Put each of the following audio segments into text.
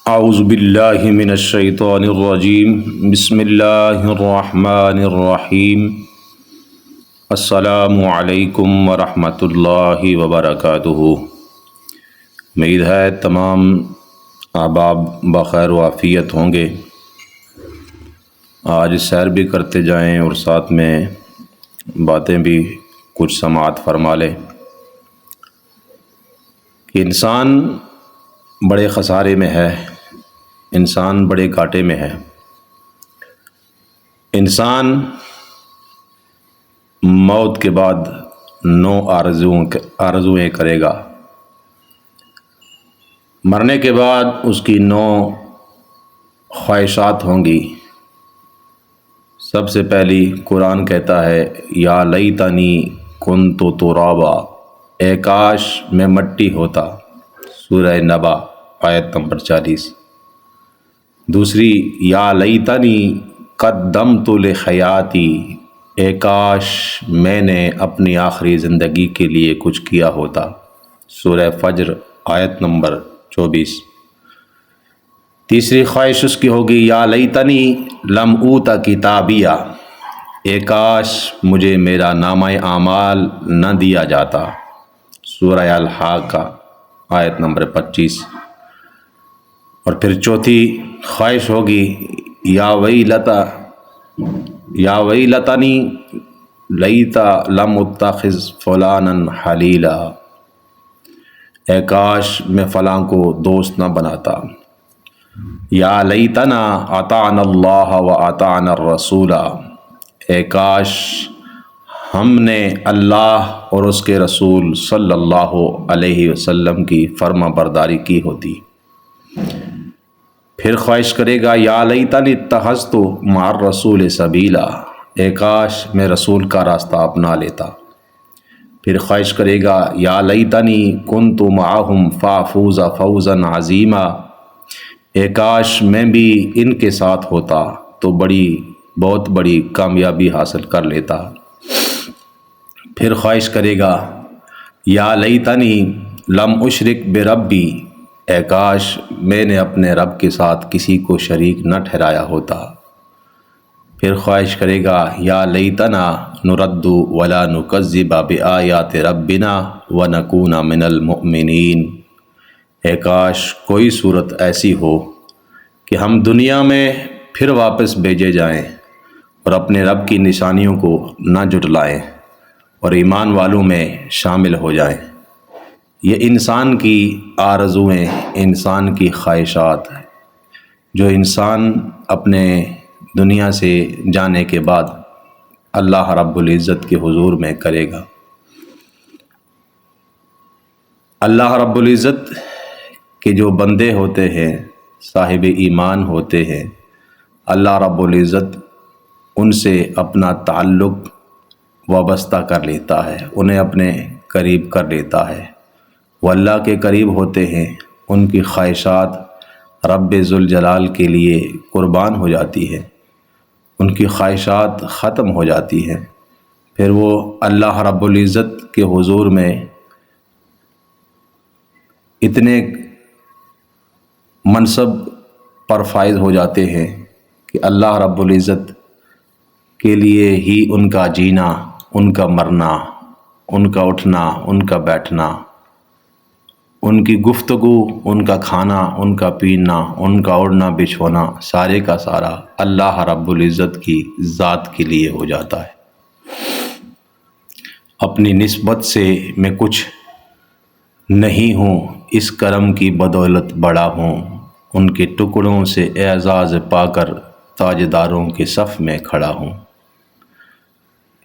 اعوذ باللہ من الشیطان الرجیم بسم اللہ الرحمن الرحیم السلام علیکم ورحمۃ اللہ وبرکاتہ۔ امید ہے تمام احباب بخیر و عافیت ہوں گے۔ آج سیر بھی کرتے جائیں اور ساتھ میں باتیں بھی کچھ سماعت فرما لیں کہ انسان بڑے خسارے میں ہے، انسان بڑے گھاٹے میں ہے۔ انسان موت کے بعد 9 آرزویں کرے گا۔ مرنے کے بعد اس کی 9 خواہشات ہوں گی۔ سب سے پہلی قرآن کہتا ہے یا لیتنی کنت ترابا، اے کاش میں مٹی ہوتا، سورہ نبا آیت نمبر 40۔ دوسری یا لیتنی قدمت لحیاتی، اے کاش میں نے اپنی آخری زندگی کے لیے کچھ کیا ہوتا، سورہ فجر آیت نمبر 24۔ تیسری خواہش اس کی ہوگی یا لیتنی لم اوت کتابیہ، اے کاش مجھے میرا نامہ اعمال نہ دیا جاتا، سورہ الحاقہ آیت نمبر 25۔ اور پھر چوتھی خواہش ہوگی یا ویلتنی لیتا لم اتخذ فلانا خلیلا، اے کاش میں فلاں کو دوست نہ بناتا۔ یا لیتنا اطعنا اللہ و اطعنا الرسول، اے کاش ہم نے اللہ اور اس کے رسول صلی اللہ علیہ وسلم کی فرما برداری کی ہوتی۔ پھر خواہش کرے گا یا لیتنی اتخذت مع الرسول سبیلا، اے کاش میں رسول کا راستہ اپنا لیتا۔ پھر خواہش کرے گا یا لیتنی کنت معہم فافوز فوزا عظیما، اے کاش میں بھی ان کے ساتھ ہوتا تو بہت بڑی کامیابی حاصل کر لیتا۔ پھر خواہش کرے گا یا لیتنی لم اشرک بربی، اے کاش میں نے اپنے رب کے ساتھ کسی کو شریک نہ ٹھہرایا ہوتا۔ پھر خواہش کرے گا یا لیتنا نرد ولا نکذب بآیات ربنا ونکون من المؤمنین، اے کاش کوئی صورت ایسی ہو کہ ہم دنیا میں پھر واپس بھیجے جائیں اور اپنے رب کی نشانیوں کو نہ جھٹلائیں اور ایمان والوں میں شامل ہو جائیں۔ یہ انسان کی آرزویں، انسان کی خواہشات ہیں جو انسان اپنے دنیا سے جانے کے بعد اللہ رب العزت کے حضور میں کرے گا۔ اللہ رب العزت کے جو بندے ہوتے ہیں، صاحب ایمان ہوتے ہیں، اللہ رب العزت ان سے اپنا تعلق وابستہ کر لیتا ہے، انہیں اپنے قریب کر لیتا ہے۔ وہ اللہ کے قریب ہوتے ہیں، ان کی خواہشات رب ذوالجلال کے لیے قربان ہو جاتی ہے، ان کی خواہشات ختم ہو جاتی ہیں۔ پھر وہ اللہ رب العزت کے حضور میں اتنے منصب پر فائز ہو جاتے ہیں کہ اللہ رب العزت کے لیے ہی ان کا جینا، ان کا مرنا، ان کا اٹھنا، ان کا بیٹھنا، ان کی گفتگو، ان کا کھانا، ان کا پینا، ان کا اڑنا بچھونا، سارے کا سارا اللہ رب العزت کی ذات کے لیے ہو جاتا ہے۔ اپنی نسبت سے میں کچھ نہیں ہوں، اس کرم کی بدولت بڑا ہوں، ان کے ٹکڑوں سے اعزاز پا کر تاجداروں کے صف میں کھڑا ہوں۔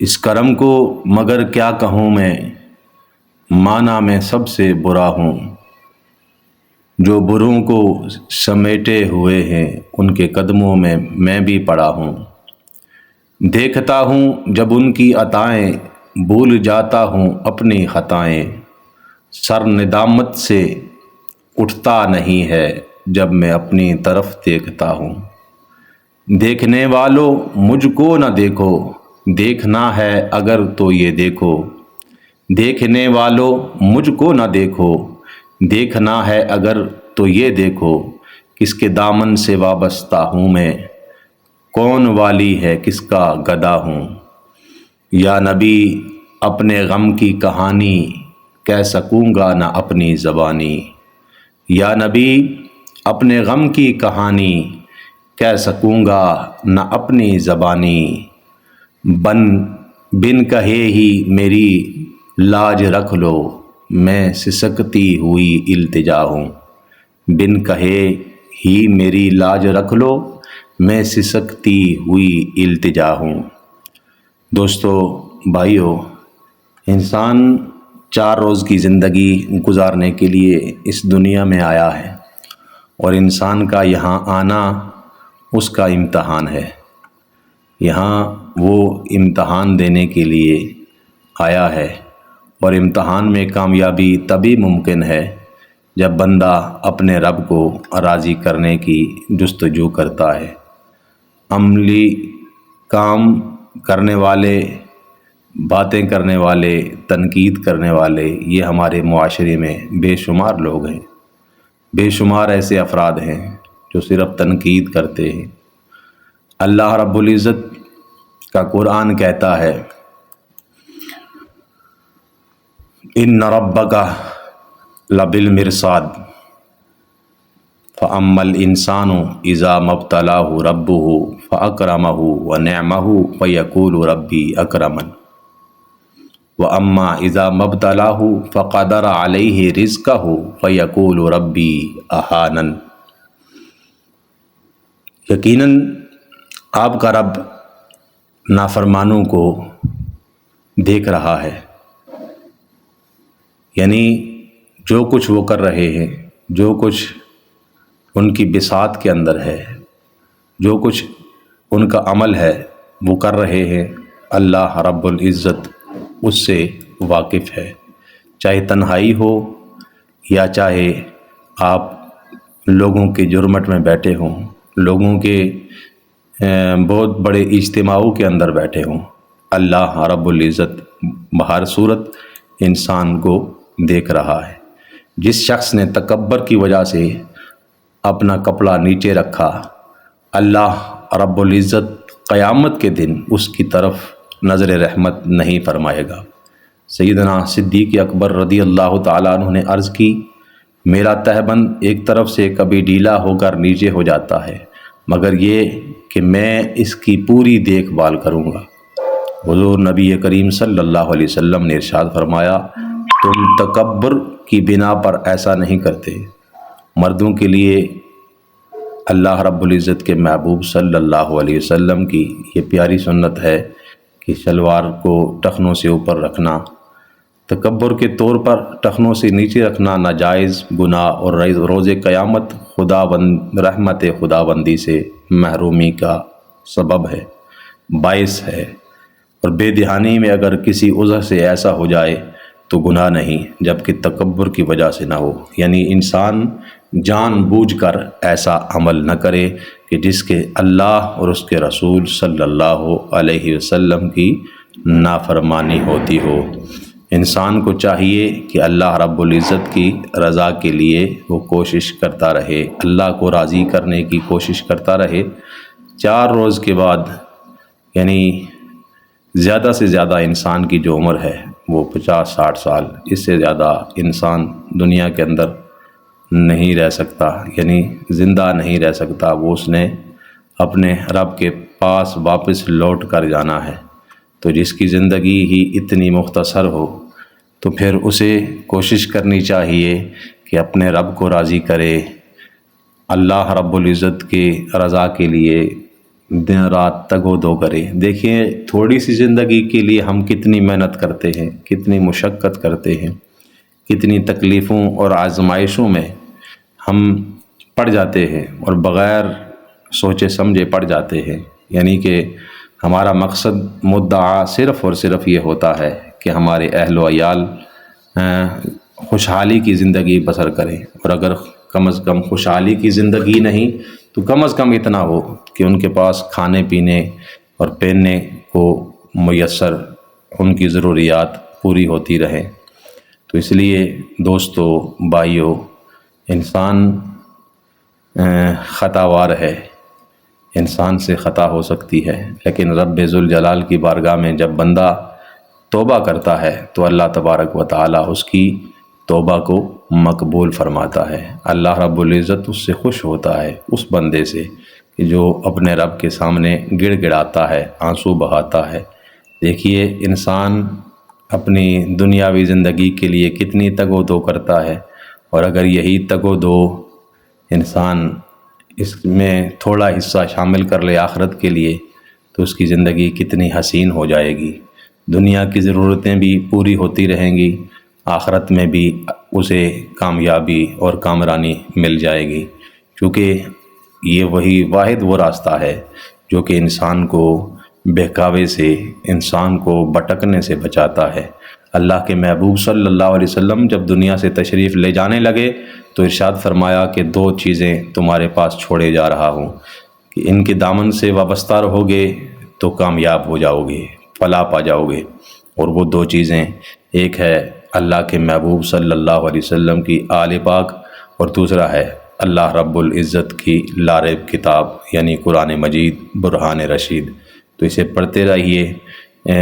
اس کرم کو مگر کیا کہوں میں، معنی میں سب سے برا ہوں، جو بروں کو سمیٹے ہوئے ہیں ان کے قدموں میں میں بھی پڑا ہوں۔ دیکھتا ہوں جب ان کی عطائیں، بھول جاتا ہوں اپنی خطائیں، سر ندامت سے اٹھتا نہیں ہے جب میں اپنی طرف دیکھتا ہوں۔ دیکھنے والوں مجھ کو نہ دیکھو، دیکھنا ہے اگر تو یہ دیکھو، دیکھنے والوں مجھ کو نہ دیکھو، دیکھنا ہے اگر تو یہ دیکھو کس کے دامن سے وابستہ ہوں میں، کون والی ہے کس کا گدا ہوں۔ یا نبی اپنے غم کی کہانی کہہ سکوں گا نہ اپنی زبانی، یا نبی اپنے غم کی کہانی کہہ سکوں گا نہ اپنی زبانی، بن کہے ہی میری لاج رکھ لو، میں سسکتی ہوئی التجا ہوں۔ بن کہے ہی میری لاج رکھ لو، میں سسکتی ہوئی التجا ہوں۔ دوستو، بھائیو، انسان 4 روز کی زندگی گزارنے کے لیے اس دنیا میں آیا ہے، اور انسان کا یہاں آنا اس کا امتحان ہے۔ یہاں وہ امتحان دینے کے لیے آیا ہے، اور امتحان میں کامیابی تبھی ممکن ہے جب بندہ اپنے رب کو راضی کرنے کی جستجو کرتا ہے۔ عملی کام کرنے والے، باتیں کرنے والے، تنقید کرنے والے، یہ ہمارے معاشرے میں بے شمار لوگ ہیں۔ بے شمار ایسے افراد ہیں جو صرف تنقید کرتے ہیں۔ اللہ رب العزت کا قرآن کہتا ہے، ان ربک لبالمرصاد فاما الانسان اذا ما ابتلاه ربه فاکرمه ونعمه فیقول ربی اکرمن واما اذا ما ابتلاه فقدر علیہ رزقه فیقول ربی اہانن۔ یقیناً آپ کا رب نافرمانوں کو دیکھ رہا ہے، یعنی جو کچھ وہ کر رہے ہیں، جو کچھ ان کی بساط کے اندر ہے، جو کچھ ان کا عمل ہے وہ کر رہے ہیں، اللہ رب العزت اس سے واقف ہے۔ چاہے تنہائی ہو یا چاہے آپ لوگوں کے جرمٹ میں بیٹھے ہوں، لوگوں کے بہت بڑے اجتماعوں کے اندر بیٹھے ہوں، اللہ رب العزت بہر صورت انسان کو دیکھ رہا ہے۔ جس شخص نے تکبر کی وجہ سے اپنا کپڑا نیچے رکھا، اللہ رب العزت قیامت کے دن اس کی طرف نظر رحمت نہیں فرمائے گا۔ سیدنا صدیق اکبر رضی اللہ تعالیٰ عنہ نے عرض کی، میرا تہبند ایک طرف سے کبھی ڈھیلا ہو کر نیچے ہو جاتا ہے، مگر یہ کہ میں اس کی پوری دیکھ بھال کروں گا۔ حضور نبی کریم صلی اللہ علیہ وسلم نے ارشاد فرمایا، تم تکبر کی بنا پر ایسا نہیں کرتے۔ مردوں کے لیے اللہ رب العزت کے محبوب صلی اللہ علیہ وسلم کی یہ پیاری سنت ہے کہ شلوار کو ٹخنوں سے اوپر رکھنا، تکبر کے طور پر ٹخنوں سے نیچے رکھنا ناجائز گناہ اور روز قیامت رحمت خداوندی سے محرومی کا سبب ہے، باعث ہے۔ اور بے دہانی میں اگر کسی عذر سے ایسا ہو جائے تو گناہ نہیں، جبکہ تکبر کی وجہ سے نہ ہو، یعنی انسان جان بوجھ کر ایسا عمل نہ کرے کہ جس کے اللہ اور اس کے رسول صلی اللہ علیہ وسلم کی نافرمانی ہوتی ہو۔ انسان کو چاہیے کہ اللہ رب العزت کی رضا کے لیے وہ کوشش کرتا رہے، اللہ کو راضی کرنے کی کوشش کرتا رہے۔ 4 روز کے بعد، یعنی زیادہ سے زیادہ انسان کی جو عمر ہے وہ 50-60 سال، اس سے زیادہ انسان دنیا کے اندر نہیں رہ سکتا، یعنی زندہ نہیں رہ سکتا۔ وہ اس نے اپنے رب کے پاس واپس لوٹ کر جانا ہے۔ تو جس کی زندگی ہی اتنی مختصر ہو تو پھر اسے کوشش کرنی چاہیے کہ اپنے رب کو راضی کرے، اللہ رب العزت کی رضا کے لیے دن رات تگ و دو کرے۔ دیکھیں، تھوڑی سی زندگی کے لیے ہم کتنی محنت کرتے ہیں، کتنی مشقت کرتے ہیں، کتنی تکلیفوں اور آزمائشوں میں ہم پڑ جاتے ہیں اور بغیر سوچے سمجھے پڑ جاتے ہیں، یعنی کہ ہمارا مقصد مدعا صرف اور صرف یہ ہوتا ہے کہ ہمارے اہل و عیال خوشحالی کی زندگی بسر کریں، اور اگر کم از کم خوشحالی کی زندگی نہیں تو کم از کم اتنا ہو کہ ان کے پاس کھانے پینے اور پہننے کو میسر ان کی ضروریات پوری ہوتی رہیں۔ تو اس لیے دوستو، بھائیو، انسان خطاوار ہے، انسان سے خطا ہو سکتی ہے، لیکن رب ذوالجلال کی بارگاہ میں جب بندہ توبہ کرتا ہے تو اللہ تبارک و تعالی اس کی توبہ کو مقبول فرماتا ہے۔ اللہ رب العزت اس سے خوش ہوتا ہے، اس بندے سے کہ جو اپنے رب کے سامنے گڑ گڑاتا ہے، آنسو بہاتا ہے۔ دیکھیے انسان اپنی دنیاوی زندگی کے لیے کتنی تگ و دو کرتا ہے، اور اگر یہی تگ و دو انسان اس میں تھوڑا حصہ شامل کر لے آخرت کے لیے تو اس کی زندگی کتنی حسین ہو جائے گی۔ دنیا کی ضرورتیں بھی پوری ہوتی رہیں گی، آخرت میں بھی اسے کامیابی اور کامرانی مل جائے گی، کیونکہ یہ وہی واحد وہ راستہ ہے جو کہ انسان کو بہکاوے سے، انسان کو بھٹکنے سے بچاتا ہے۔ اللہ کے محبوب صلی اللہ علیہ وسلم جب دنیا سے تشریف لے جانے لگے تو ارشاد فرمایا کہ 2 چیزیں تمہارے پاس چھوڑے جا رہا ہوں، کہ ان کے دامن سے وابستہ رہو گے تو کامیاب ہو جاؤ گے، فلاح پا جاؤ گے۔ اور وہ 2 چیزیں، ایک ہے اللہ کے محبوب صلی اللہ علیہ وسلم کی آل پاک، اور دوسرا ہے اللہ رب العزت کی لاریب کتاب یعنی قرآن مجید برہان رشید۔ تو اسے پڑھتے رہیے،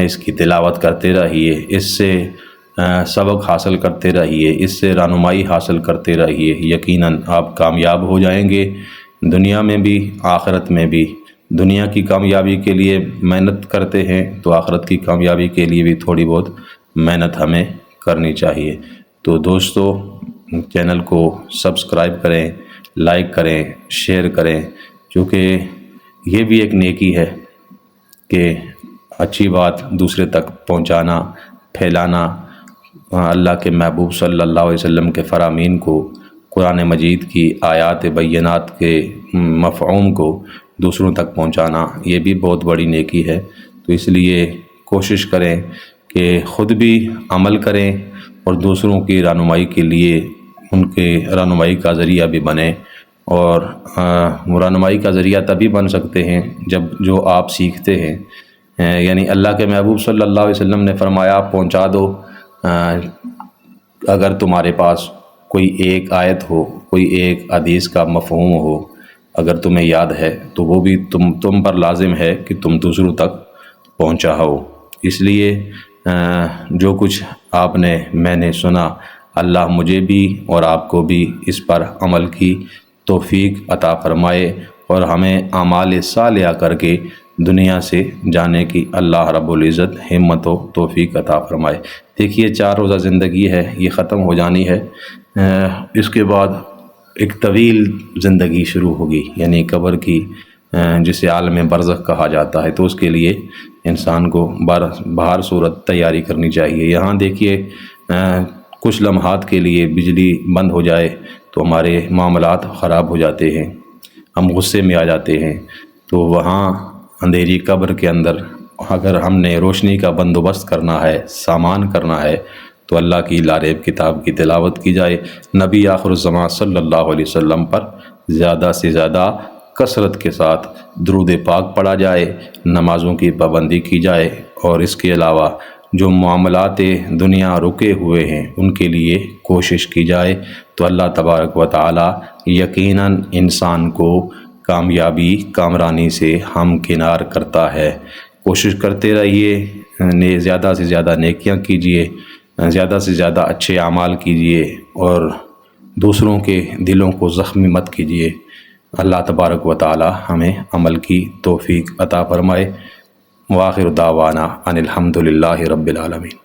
اس کی تلاوت کرتے رہیے، اس سے سبق حاصل کرتے رہیے، اس سے رہنمائی حاصل کرتے رہیے، یقیناً آپ کامیاب ہو جائیں گے، دنیا میں بھی آخرت میں بھی۔ دنیا کی کامیابی کے لیے محنت کرتے ہیں تو آخرت کی کامیابی کے لیے بھی تھوڑی بہت محنت ہمیں کرنی چاہیے۔ تو دوستو چینل کو سبسکرائب کریں، لائک کریں، شیئر کریں، کیونکہ یہ بھی ایک نیکی ہے کہ اچھی بات دوسرے تک پہنچانا، پھیلانا، اللہ کے محبوب صلی اللہ علیہ وسلم کے فرامین کو، قرآن مجید کی آیات بینات کے مفہوم کو دوسروں تک پہنچانا، یہ بھی بہت بڑی نیکی ہے۔ تو اس لیے کوشش کریں کہ خود بھی عمل کریں اور دوسروں کی رہنمائی کے لیے ان کے رہنمائی کا ذریعہ بھی بنیں، اور رہنمائی کا ذریعہ تبھی بن سکتے ہیں جب جو آپ سیکھتے ہیں، یعنی اللہ کے محبوب صلی اللہ علیہ وسلم نے فرمایا پہنچا دو۔ اگر تمہارے پاس کوئی ایک آیت ہو، کوئی ایک حدیث کا مفہوم ہو، اگر تمہیں یاد ہے تو وہ بھی تم پر لازم ہے کہ تم دوسروں تک پہنچاؤ۔ اس لیے جو کچھ آپ نے، میں نے سنا، اللہ مجھے بھی اور آپ کو بھی اس پر عمل کی توفیق عطا فرمائے، اور ہمیں اعمال صالحہ کر کے دنیا سے جانے کی اللہ رب العزت ہمت و توفیق عطا فرمائے۔ دیکھیے 4 روزہ زندگی ہے، یہ ختم ہو جانی ہے، اس کے بعد ایک طویل زندگی شروع ہوگی، یعنی قبر کی، جسے عالم برزخ کہا جاتا ہے۔ تو اس کے لیے انسان کو بہر صورت تیاری کرنی چاہیے۔ یہاں دیکھیے کچھ لمحات کے لیے بجلی بند ہو جائے تو ہمارے معاملات خراب ہو جاتے ہیں، ہم غصے میں آ جاتے ہیں۔ تو وہاں اندھیری قبر کے اندر اگر ہم نے روشنی کا بندوبست کرنا ہے، سامان کرنا ہے، تو اللہ کی لاریب کتاب کی تلاوت کی جائے، نبی آخر الزمان صلی اللہ علیہ وسلم پر زیادہ سے زیادہ کثرت کے ساتھ درود پاک پڑھا جائے، نمازوں کی پابندی کی جائے، اور اس کے علاوہ جو معاملات دنیا رکے ہوئے ہیں ان کے لیے کوشش کی جائے، تو اللہ تبارک و تعالی یقیناً انسان کو کامیابی، کامرانی سے ہمکنار کرتا ہے۔ کوشش کرتے رہیے، زیادہ سے زیادہ نیکیاں کیجیے، زیادہ سے زیادہ اچھے اعمال کیجیے، اور دوسروں کے دلوں کو زخمی مت کیجیے۔ اللہ تبارک و تعالی ہمیں عمل کی توفیق عطا فرمائے۔ وآخر دعوانا ان الحمد للہ رب العالمین۔